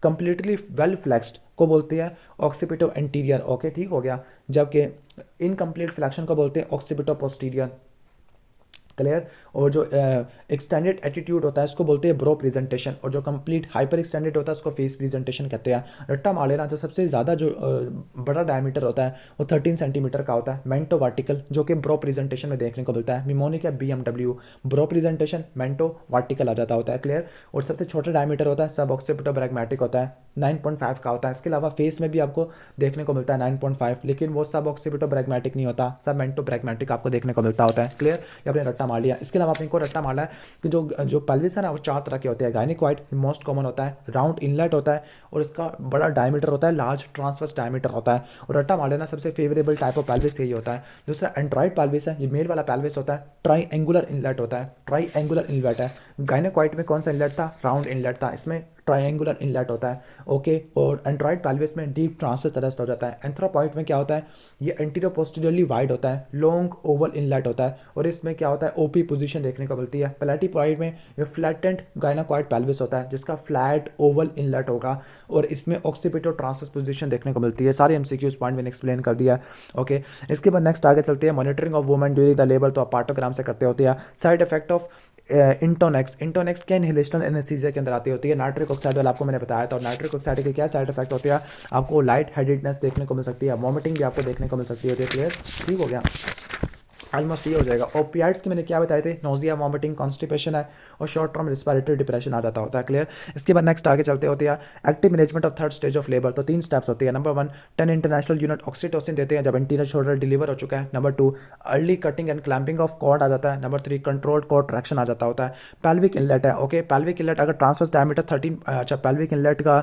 कंप्लीटली वेल फ्लेक्स्ड को बोलते हैं ऑक्सीपिटो एंटीरियर। ओके, ठीक हो गया। जबकि इनकम्प्लीट फ्लेक्शन को बोलते हैं ऑक्सीपिटो पोस्टीरियर। क्लियर, और जो एक्सटेंडेड एटीट्यूड होता है उसको बोलते हैं ब्रो प्रेजेंटेशन, और जो कंप्लीट हाइपर एक्सटेंडेड होता है उसको फेस प्रेजेंटेशन कहते हैं। रट्टा मार लेना, जो सबसे ज़्यादा जो बड़ा डायमीटर होता है वो 13 सेंटीमीटर का होता है, मेंटो वर्टिकल, जो कि ब्रो प्रेजेंटेशन में देखने को मिलता है। मिमोनिक या BMW ब्रो प्रेजेंटेशन, मेंटो वर्टिकल आ जाता होता है। क्लियर, और सबसे छोटा डायमीटर होता है सब ऑक्सीपिटो ब्रैग्मेटिक होता है, 9.5 का होता है। इसके अलावा फेस में भी आपको देखने को मिलता है 9.5, लेकिन वो सब ऑक्सीपिटो ब्रैग्मेटिक नहीं होता, सब मेंटो ब्रैग्मेटिक आपको देखने को मिलता होता है। क्लियर, ये आपने रट्टा मार लिया। इसके अलावा आपने को रट्टा मारना है कि जो जो पेल्विस है ना वो 4 तरह के होते हैं। गायनिकॉइड मोस्ट कॉमन होता है, राउंड इनलेट होता है और इसका बड़ा डायमीटर होता है, लार्ज ट्रांसवर्स डायमीटर होता है। और रट्टा मार लेना, सबसे फेवरेबल टाइप ऑफ पेल्विस यही होता है। दूसरा एंड्रॉइड पेल्विस है, ये मेल वाला पेल्विस होता है, ट्राईएंगुलर इनलेट होता है, ट्राईएंगुलर इनलेट है। गायनिकॉइड में कौन सा इनलेट था? राउंड इनलेट था, इसमें ट्रायंगुलर इनलेट होता है। ओके, और एंड्रॉइड पेल्विस में डीप ट्रांसवर्स थ्रस्ट हो जाता है। एंथ्रोपॉइड में क्या होता है? ये एंटीरियर पोस्टीरियरली वाइड होता है, लॉन्ग ओवल इनलेट होता है और इसमें क्या होता है? ओपी पोजीशन देखने को मिलती है। प्लेटिपॉइड में ये फ्लैटेंड गायनाकॉइड पेल्विस होता है जिसका फ्लैट ओवल इनलेट होगा और इसमें ऑक्सीपिटो ट्रांसवर्स पोजीशन देखने को मिलती है। सारे MCQs पॉइंट मैंने एक्सप्लेन कर दिया। ओके, इसके बाद नेक्स्ट आगे चलते हैं। Monitoring of women during the labour, तो आप पार्टोग्राम से करते होते हैं। साइड इफेक्ट ऑफ इंटोनेक्स, इंटोनेक्स क्या इनहेलेशनल एनेस्थीसिया के अंदर आती होती है। नाइट्रिक ऑक्साइड वाला आपको मैंने बताया था, और नाइट्रिक ऑक्साइड के क्या साइड इफेक्ट होते हैं? आपको लाइट हेडेडनेस देखने को मिल सकती है, वॉमिटिंग भी आपको देखने को मिल सकती है। क्लियर, ठीक हो गया, ऑलमोस्ट ये हो जाएगा। ओपियाइड्स की मैंने क्या बताए थे? नोजिया, वॉमिटिंग, कॉन्स्टिपेशन है और शॉर्ट टर्म रिस्पिरेटरी डिप्रेशन आ जाता होता है। क्लियर, इसके बाद नेक्स्ट आगे चलते होते हैं। Active management of third stage of labour, तो 3 स्टेप्स होती है। नंबर 1 10 इंटरनेशनल यूनिट ऑक्सीटोसिन देते हैं जब एंटीरियर शोल्डर डिलीवर हो चुका है। Number 2 early cutting and clamping of cord आ जाता है। नंबर 3 कंट्रोल्ड कॉर्ड ट्रैक्शन आ जाता होता है। पेल्विक इनलेट है। ओके, पेल्विक इनलेट अगर ट्रांसवर्स डायमीटर 13, अच्छा पेल्विक इनलेट का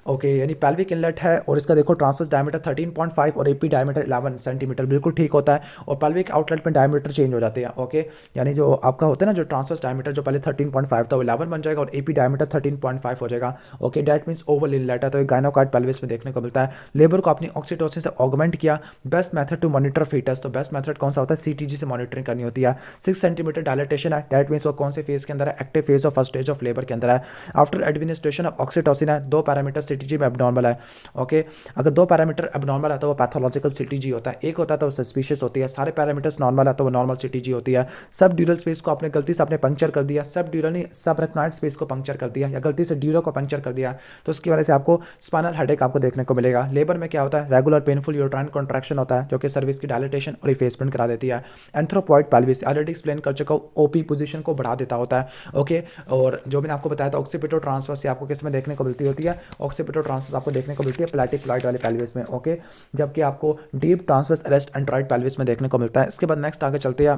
ओके, यानी पेल्विक इनलेट है और इसका देखो ट्रांसवर्स डायमीटर 13.5 और एपी डायमीटर 11 सेंटीमीटर, बिल्कुल ठीक होता है। और पेल्विक आउटलेट में डायमीटर चेंज हो जाते हैं। ओके, यानी जो आपका होता है ना, जो ट्रांसवर्स डायमीटर जो पहले 13.5 था वो 11 बन जाएगा और एपी डायमीटर 13.5 हो जाएगा। Okay, that means Oval inlet है, तो एक गायनोकॉइड पेल्विस में देखने को मिलता है। लेबर को अपनी ऑक्सीटोसिन से ऑगमेंट किया। Best method to monitor foetus, तो बेस्ट मेथड कौन सा होता है, सीटीजी से मॉनिटरिंग करनी होती है। 6 सेंटीमीटर डायलेटेशन है, डेट मीन्स वो कौन से फेज के अंदर है, एक्टिव फेज और फर्स्ट स्टेज ऑफ लेबर के अंदर है। आफ्टर एडमिनिस्ट्रेशन ऑफ ऑक्सीटोसिन है, 2 पैरामीटर सीटीजी में एबनॉर्मल है। ओके, अगर 2 पैरामीटर एबनॉर्मल है तो वो पैथोलॉजिकल सीटीजी होता है, एक होता है तो वो सस्पिशियस होती है। सारे पैरामीटर्स नॉर्मल है तो वो नॉर्मल सीटीजी होती है। सब ड्यूरल स्पेस को आपने गलती से आपने पंक्चर कर दिया, सब ड्यूरल नहीं, सब रेक्नाइड स्पेस को पंक्चर कर दिया या गलती से ड्यूरो को पंक्चर कर दिया, तो उसकी वजह से आपको स्पाइनल हेडेक आपको देखने को मिलेगा। लेबर में क्या होता है, रेगुलर पेनफुल यूट्राइन कॉन्ट्रैक्शन होता है जो कि सर्विस की डायलेटेशन और इफेसमेंट करा देती है। एंथ्रोपॉइड पेल्विस ऑलरेडी एक्सप्लेन कर चुका हूं, ओपी पोजीशन को बढ़ा देता होता है। ओके, और जो मैंने आपको बताया था ऑक्सीपिटो ट्रांसवर्स आपको किस में देखने को मिलती होती है, ऑक्सीपिटो ट्रांसवर्स आपको देखने को मिलती है प्लैटिक्युलाइड वाले पेल्विस में। ओके, जबकि आपको डीप ट्रांसवर्स अरेस्ट एंट्राइड पेल्विस में देखने को मिलता है। इसके बाद नेक्स्ट आगे चलते हैं,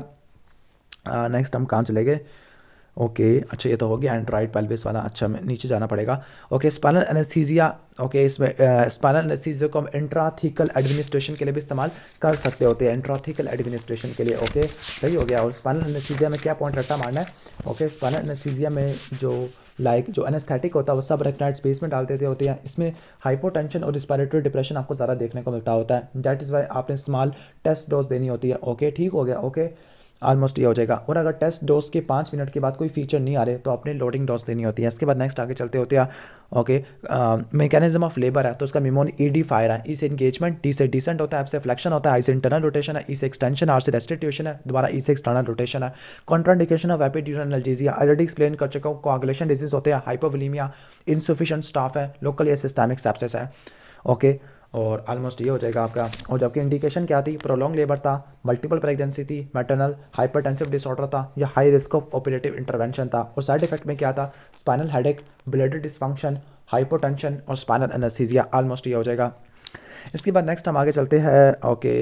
नेक्स्ट हम कहाँ चले गए। ओके, अच्छा ये तो हो गया एंट्राइड पेल्विस वाला। अच्छा मैं नीचे जाना पड़ेगा। Okay, spinal anaesthesia. ओके, इसमें स्पाइनल एनेस्थीसिया को हम इंट्राथीकल एडमिनिस्ट्रेशन के लिए भी इस्तेमाल कर सकते होते हैं, इंट्राथीकल एडमिनिस्ट्रेशन के लिए। ओके, सही हो गया। और स्पाइनल एनेस्थीसिया में क्या पॉइंट रट्टा मारना है। ओके, स्पाइनल एनेस्थीसिया में जो जो एनेस्थेटिक होता है वो सब रेक्नाइड स्पेस में डाल देते होते हैं। इसमें हाइपोटेंशन और रिस्पिरेटरी डिप्रेशन आपको ज़्यादा देखने को मिलता होता है, दैट इज़ वाई आपने स्मॉल टेस्ट डोज देनी होती है। ओके, ठीक हो गया। ओके, ऑलमोस्ट ये हो जाएगा। और अगर टेस्ट डोज के 5 मिनट के बाद कोई फीचर नहीं आ रहे तो आपने लोडिंग डोज देनी होती है। इसके बाद नेक्स्ट आगे चलते होते हैं। ओके, मैकेनिज्म ऑफ लेबर है तो उसका मिमोन ईडी फायर है, ई से इंगेजमेंट, डी से डिसेंट होता है, एफ से फ्लेक्शन होता है, आई से इंटरनल रोटेशन है, ई से एक्सटेंशन, आर से रेस्टिट्यूशन है, दोबारा ई से एक्सटर्नल रोटेशन है। Contraindication of epidural analgesia already explain कर चुका हूँ। कोआगुलेशन डिजीज होते हैं, हाइपोवोलेमिया, इनसफिशिएंट स्टाफ है, लोकल या सिस्टमिक सेप्सिस है। ओके, और ऑलमोस्ट ये हो जाएगा आपका। और जबकि इंडिकेशन क्या थी, प्रोलॉन्ग लेबर था, मल्टीपल प्रेगनेंसी थी, मैटरनल हाइपरटेंसिव डिसऑर्डर था या high risk of operative intervention था। और साइड इफेक्ट में क्या था, spinal headache, blood dysfunction, hypotension और स्पाइनल एनेस्थीसिया। ऑलमोस्ट ये हो जाएगा। इसके बाद नेक्स्ट हम आगे चलते हैं। Okay,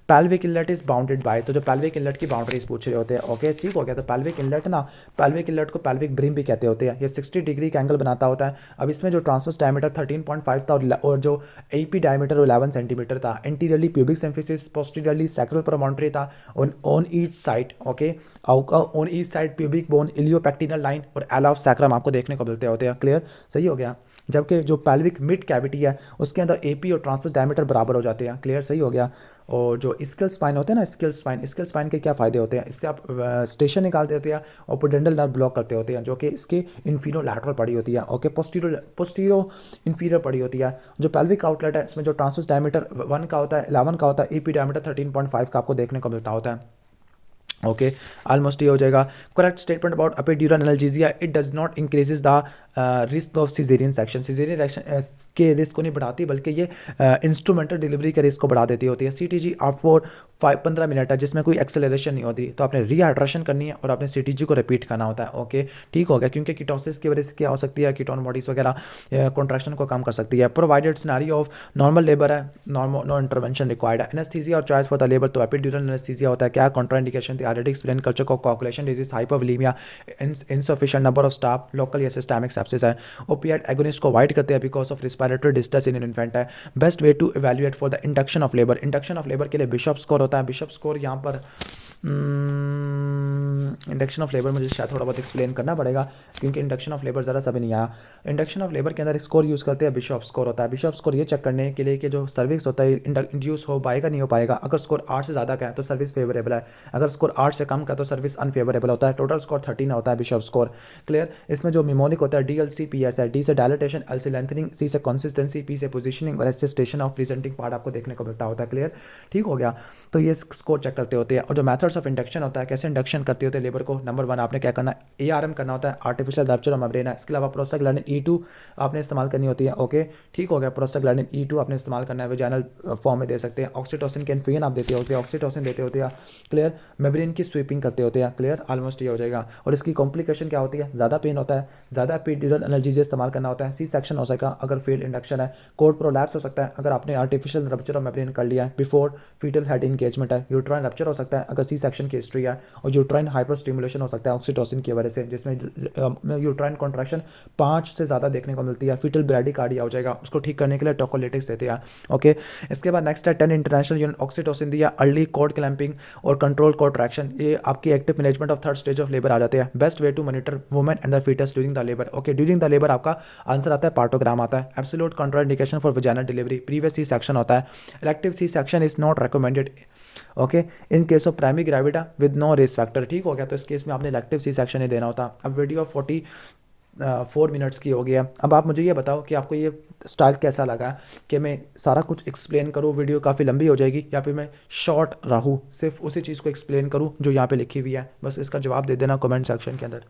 pelvic inlet is bounded by, तो जो पैल्विक इनलेट की बाउंड्रीज पूछ रहे होते हैं। ओके, ठीक हो गया। तो पैल्विक इनलेट ना, पैल्विक इनलेट को पैल्विक ब्रिम भी कहते होते हैं। ये 60 डिग्री का एंगल बनाता होता है। अब इसमें जो ट्रांसवर्स डायमीटर 13.5 था और जो एपी डायमीटर 11 सेंटीमीटर था। Anteriorly pubic symphysis, posteriorly sacral promontory था on each side. Okay, on each side pubic bone, iliopectineal line और एला ऑफ सैक्रम आपको देखने को मिलते होते हैं। क्लियर, सही हो गया। जबकि जो पैल्विक मिड कैविटी है उसके अंदर एपी और ट्रांसवर्स डायमीटर बराबर हो जाते हैं। क्लियर, सही हो गया। और जो स्केल स्पाइन होते हैं ना, स्केल स्पाइन के क्या फ़ायदे होते हैं, इससे आप स्टेशन निकालते होते हैं और पोडेंडल नर्व ब्लॉक करते होते हैं जो कि इसके इन्फीरियर लैटरल पड़ी होती है। ओके, पोस्टीरियर इन्फीरियर पड़ी होती है। जो पेल्विक आउटलेट है इसमें जो ट्रांसवर्स डायमीटर 1 का होता है, 11 का होता है, एपी डायमीटर 13.5 का आपको देखने को मिलता होता है। ओके, ऑलमोस्ट ये हो जाएगा। Correct statement about epidural analgesia, it does not increases the risk of caesarean section, caesarean के रिस्क को नहीं बढ़ाती बल्कि ये इंस्ट्रूमेंटल डिलीवरी के रिस्क को बढ़ा देती होती है। सीटीजी आफ्टर 15 मिनट है जिसमें कोई एक्सेलरेशन नहीं होती, तो आपने रीहाइड्रेशन करनी है और आपने सीटीजी को रिपीट करना होता है। ओके, ठीक हो गया। क्योंकि कीटोसिस की वजह से क्या हो सकती है, कीटोन बॉडीज वगैरह कॉन्ट्रैक्शन को कम कर सकती है। Provided scenario of normal labour है, नो इंटरवेंशन रिक्वायर्ड है। एनेस्थीसिया और चॉइस फॉर द लेबर, तो एपिड्यूरल एनेस्थीसिया होता है। क्या कॉन्ट्राइंडिकेशन थी, ऑलरेडी एक्सप्लेन कर चुका हूं। Coagulation disease, hypovolemia, insufficient number of staff, local या सिस्टमिक सेप्सिस है। ओपिएट एगोनिस्ट को अवॉइड करते हैं because of respiratory distress in infant है। Best way to evaluate for the induction of labour, induction of labour के लिए bishop score होता है। बिशप स्कोर यहाँ पर इंडक्शन ऑफ लेबर मुझे शायद थोड़ा बहुत एक्सप्लेन करना पड़ेगा क्योंकि इंडक्शन ऑफ लेबर ज़रा सा भी नहीं आया। इंडक्शन ऑफ लेबर के अंदर स्कोर यूज़ करते हैं, बिशप स्कोर होता है। बिशप स्कोर ये चेक करने के लिए कि जो सर्विस होता है इंड्यूस हो पाएगा नहीं हो पाएगा। अगर स्कोर 8 से ज़्यादा का है तो सर्विस फेवरेबल है, अगर स्कोर 8 से कम का तो सर्विस अनफेवरेबल होता है। टोटल स्कोर 13 होता है बिशप स्कोर। क्लियर, इसमें जो मिमोनिक होता है DLC PS है, D से डायलेटेशन, L से लेंथनिंग, C से कंसिस्टेंसी, P से पोजीशनिंग और S से स्टेशन ऑफ प्रेजेंटिंग पार्ट आपको देखने को मिलता होता है। क्लियर, ठीक हो गया। तो ये स्कोर चेक करते होते हैं। और जो मेथड्स ऑफ इंडक्शन होता है, कैसे इंडक्शन करते होते हैं लेबर को, नंबर 1 आपने क्या करना है, ARM करना होता है, आर्टिफिशियल रप्चर ऑफ मेम्ब्रेन है। इसके अलावा प्रोस्टाग्लैंडिन E2 आपने इस्तेमाल करनी होती है। ओके, ठीक हो गया। प्रोस्टाग्लैंडिन E2 आपने इस्तेमाल करना है, वेजाइनल फॉर्म में दे सकते हैं। ऑक्सीटोसिन के इन्फ्यूजन आप देते होते हैं, ऑक्सीटोसिन देते होते हैं। क्लियर, मेम्ब्रेन की स्वीपिंग करते होते हैं। क्लियर, ऑलमोस्ट ये हो जाएगा। और इसकी कॉम्प्लिकेशन क्या होती है, ज़्यादा पेन होता है, ज़्यादा एपिड्यूरल एनाल्जेसिया इस्तेमाल करना होता है, सी सेक्शन हो सकता है अगर फेल इंडक्शन है, कोर्ड प्रोलैप्स हो सकता है अगर आपने आर्टिफिशियल रप्चर ऑफ मेम्ब्रेन कर लिया है बिफोर फीटल हेड इंगेजमेंट है, यूट्राइन रप्चर हो सकता है अगर सी सेक्शन की हिस्ट्री है, और यूट्राइन हाइपर स्टिमुलेशन हो सकता है ऑक्सीटोसिन की वजह से, जिसमें यूट्राइन कॉन्ट्रैक्शन 5 से ज़्यादा देखने को मिलती है, फीटल ब्रैडिकार्डिया हो जाएगा, उसको ठीक करने के लिए टोकोलिटिक्स देते हैं। ओके, इसके बाद नेक्स्ट है 10 इंटरनेशनल यूनिट ऑक्सीटोसिन दिया, अर्ली कॉर्ड क्लैंपिंग और कंट्रोल कॉन्ट्रैक्शन, ये आपकी active management of third stage of labour आ जाते हैं। Best way to monitor women and the fetus during the labour. Okay, during the labour आपका answer आता है पार्टोग्राम आता है। Absolute contraindication for vaginal delivery, previous C section होता है। Elective C section is not recommended okay in case of primary ग्रेविटा with no risk factor. ठीक हो गया, तो इस केस में आपने इलेक्टिव सी सेक्शन ही देना होता। अब वीडियो 4 मिनट्स की हो गया। अब आप मुझे ये बताओ कि आपको ये स्टाइल कैसा लगा, कि मैं सारा कुछ एक्सप्लेन करूँ, वीडियो काफ़ी लंबी हो जाएगी, या फिर मैं शॉर्ट रहूँ, सिर्फ उसी चीज़ को एक्सप्लेन करूँ जो यहाँ पे लिखी हुई है। बस इसका जवाब दे देना कमेंट सेक्शन के अंदर।